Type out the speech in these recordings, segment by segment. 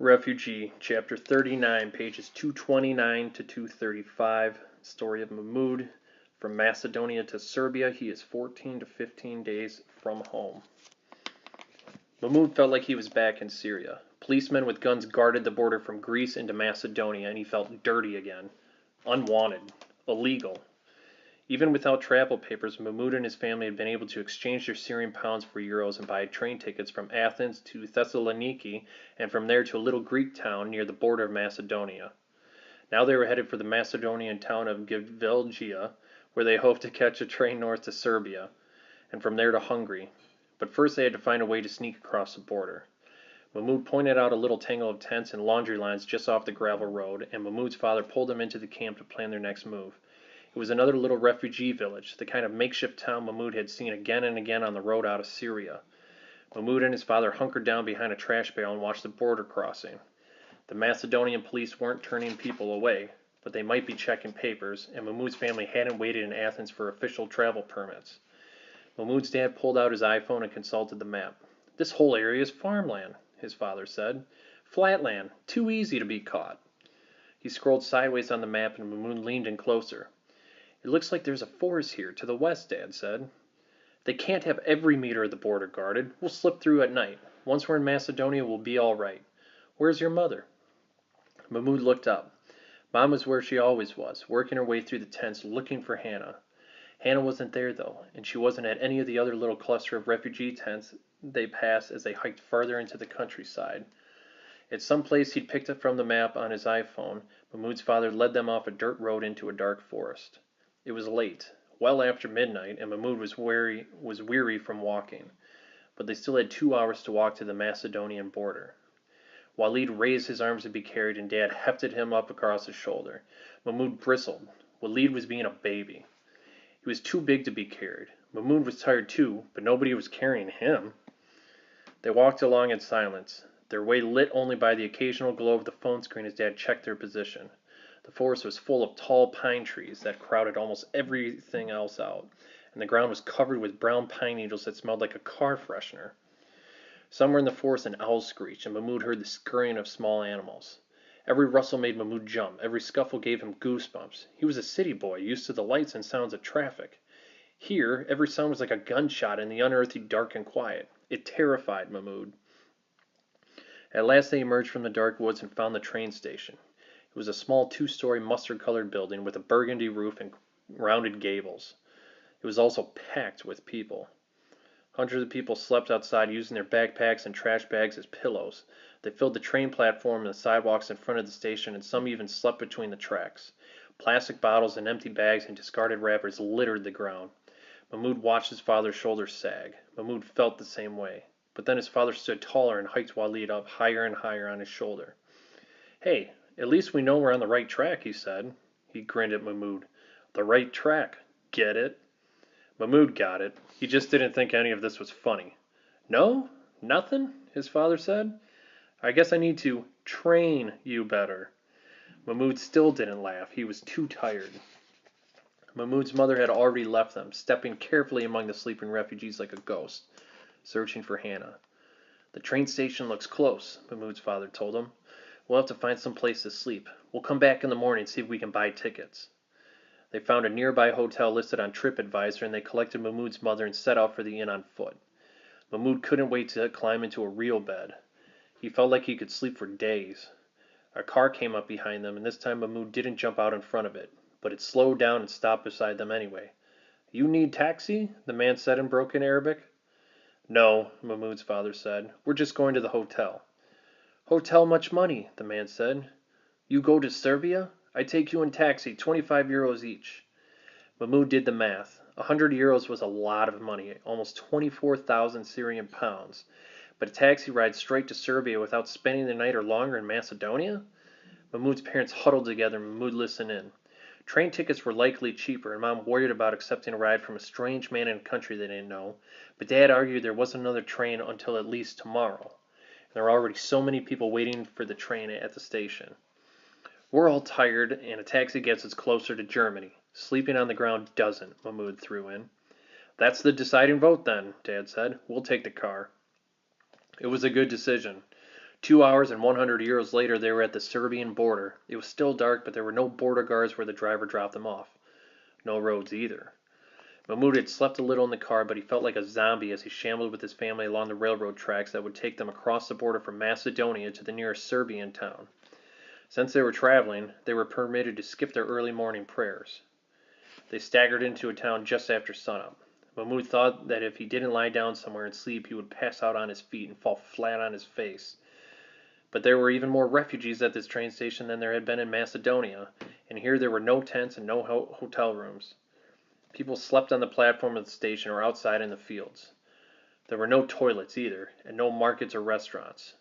Refugee, Chapter 39, pages 229 to 235. Story of Mahmoud. From Macedonia to Serbia, he is 14 to 15 days from home. Mahmoud felt like he was back in Syria. Policemen with guns guarded the border from Greece into Macedonia, and he felt dirty again. Unwanted. Illegal. Even without travel papers, Mahmoud and his family had been able to exchange their Syrian pounds for euros and buy train tickets from Athens to Thessaloniki and from there to a little Greek town near the border of Macedonia. Now they were headed for the Macedonian town of Givelgia, where they hoped to catch a train north to Serbia, and from there to Hungary. But first they had to find a way to sneak across the border. Mahmoud pointed out a little tangle of tents and laundry lines just off the gravel road, and Mahmoud's father pulled them into the camp to plan their next move. It was another little refugee village, the kind of makeshift town Mahmoud had seen again and again on the road out of Syria. Mahmoud and his father hunkered down behind a trash barrel and watched the border crossing. The Macedonian police weren't turning people away, but they might be checking papers, and Mahmoud's family hadn't waited in Athens for official travel permits. Mahmoud's dad pulled out his iPhone and consulted the map. "This whole area is farmland," his father said. "Flatland, too easy to be caught." He scrolled sideways on the map and Mahmoud leaned in closer. "It looks like there's a forest here to the west," Dad said. "They can't have every meter of the border guarded. We'll slip through at night. Once we're in Macedonia, we'll be all right. Where's your mother?" Mahmoud looked up. Mom was where she always was, working her way through the tents, looking for Hannah. Hannah wasn't there, though, and she wasn't at any of the other little cluster of refugee tents they passed as they hiked farther into the countryside. At some place he'd picked up from the map on his iPhone, Mahmoud's father led them off a dirt road into a dark forest. It was late, well after midnight, and Mahmoud was weary from walking, but they still had 2 hours to walk to the Macedonian border. Walid raised his arms to be carried, and Dad hefted him up across his shoulder. Mahmoud bristled. Walid was being a baby. He was too big to be carried. Mahmoud was tired too, but nobody was carrying him. They walked along in silence, their way lit only by the occasional glow of the phone screen as Dad checked their position. The forest was full of tall pine trees that crowded almost everything else out, and the ground was covered with brown pine needles that smelled like a car freshener. Somewhere in the forest an owl screeched, and Mahmoud heard the scurrying of small animals. Every rustle made Mahmoud jump, every scuffle gave him goosebumps. He was a city boy, used to the lights and sounds of traffic. Here, every sound was like a gunshot in the unearthly dark and quiet. It terrified Mahmoud. At last they emerged from the dark woods and found the train station. It was a small 2-story mustard-colored building with a burgundy roof and rounded gables. It was also packed with people. Hundreds of people slept outside using their backpacks and trash bags as pillows. They filled the train platform and the sidewalks in front of the station, and some even slept between the tracks. Plastic bottles and empty bags and discarded wrappers littered the ground. Mahmoud watched his father's shoulders sag. Mahmoud felt the same way. But then his father stood taller and hiked Walid up higher and higher on his shoulder. "Hey, at least we know we're on the right track," he said. He grinned at Mahmoud. "The right track. Get it?" Mahmoud got it. He just didn't think any of this was funny. "No? Nothing?" his father said. "I guess I need to train you better." Mahmoud still didn't laugh. He was too tired. Mahmoud's mother had already left them, stepping carefully among the sleeping refugees like a ghost, searching for Hannah. "The train station looks close," Mahmoud's father told him. "We'll have to find some place to sleep. We'll come back in the morning and see if we can buy tickets." They found a nearby hotel listed on TripAdvisor, and they collected Mahmoud's mother and set out for the inn on foot. Mahmoud couldn't wait to climb into a real bed. He felt like he could sleep for days. A car came up behind them, and this time Mahmoud didn't jump out in front of it, but it slowed down and stopped beside them anyway. "You need taxi?" the man said in broken Arabic. "No," Mahmoud's father said. "We're just going to the hotel." "Hotel much money," the man said. "You go to Serbia? I take you in taxi, 25 euros each." Mahmoud did the math. 100 euros was a lot of money, almost 24,000 Syrian pounds. But a taxi ride straight to Serbia without spending the night or longer in Macedonia? Mahmoud's parents huddled together and Mahmoud listened in. Train tickets were likely cheaper, and Mom worried about accepting a ride from a strange man in a country they didn't know, but Dad argued there wasn't another train until at least tomorrow. There were already so many people waiting for the train at the station. "We're all tired, and a taxi gets us closer to Germany. Sleeping on the ground doesn't," Mahmoud threw in. "That's the deciding vote then," Dad said. "We'll take the car." It was a good decision. 2 hours and 100 euros later, they were at the Serbian border. It was still dark, but there were no border guards where the driver dropped them off. No roads either. Mahmoud had slept a little in the car, but he felt like a zombie as he shambled with his family along the railroad tracks that would take them across the border from Macedonia to the nearest Serbian town. Since they were traveling, they were permitted to skip their early morning prayers. They staggered into a town just after sunup. Mahmoud thought that if he didn't lie down somewhere and sleep, he would pass out on his feet and fall flat on his face. But there were even more refugees at this train station than there had been in Macedonia, and here there were no tents and no hotel rooms. People slept on the platform of the station or outside in the fields. There were no toilets either, and no markets or restaurants.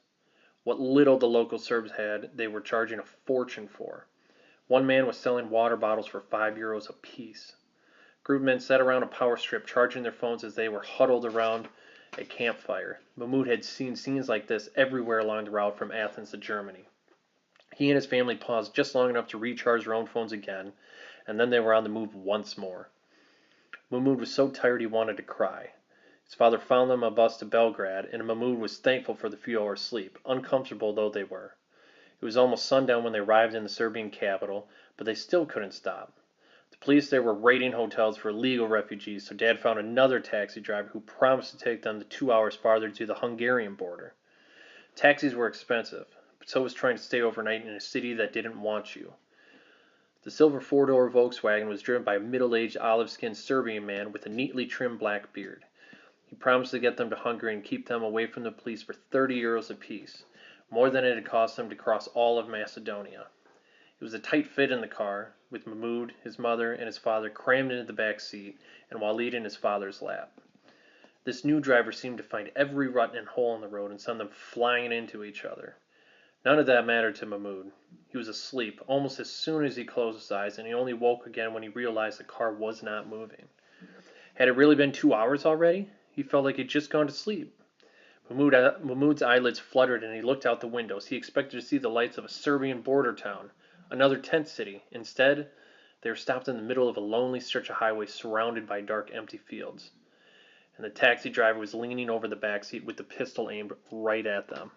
What little the local Serbs had, they were charging a fortune for. One man was selling water bottles for €5 apiece. A group of men sat around a power strip charging their phones as they were huddled around a campfire. Mahmoud had seen scenes like this everywhere along the route from Athens to Germany. He and his family paused just long enough to recharge their own phones again, and then they were on the move once more. Mahmoud was so tired he wanted to cry. His father found them a bus to Belgrade, and Mahmoud was thankful for the few hours' sleep, uncomfortable though they were. It was almost sundown when they arrived in the Serbian capital, but they still couldn't stop. The police there were raiding hotels for illegal refugees, so Dad found another taxi driver who promised to take them the 2 hours farther to the Hungarian border. Taxis were expensive, but so was trying to stay overnight in a city that didn't want you. The silver four-door Volkswagen was driven by a middle-aged, olive-skinned Serbian man with a neatly trimmed black beard. He promised to get them to Hungary and keep them away from the police for €30 apiece, more than it had cost them to cross all of Macedonia. It was a tight fit in the car, with Mahmoud, his mother, and his father crammed into the back seat, and Walid in his father's lap. This new driver seemed to find every rut and hole in the road and send them flying into each other. None of that mattered to Mahmoud. He was asleep almost as soon as he closed his eyes, and he only woke again when he realized the car was not moving. Had it really been 2 hours already? He felt like he'd just gone to sleep. Mahmoud's eyelids fluttered and he looked out the windows. He expected to see the lights of a Serbian border town, another tent city. Instead, they were stopped in the middle of a lonely stretch of highway surrounded by dark, empty fields. And the taxi driver was leaning over the back seat with the pistol aimed right at them.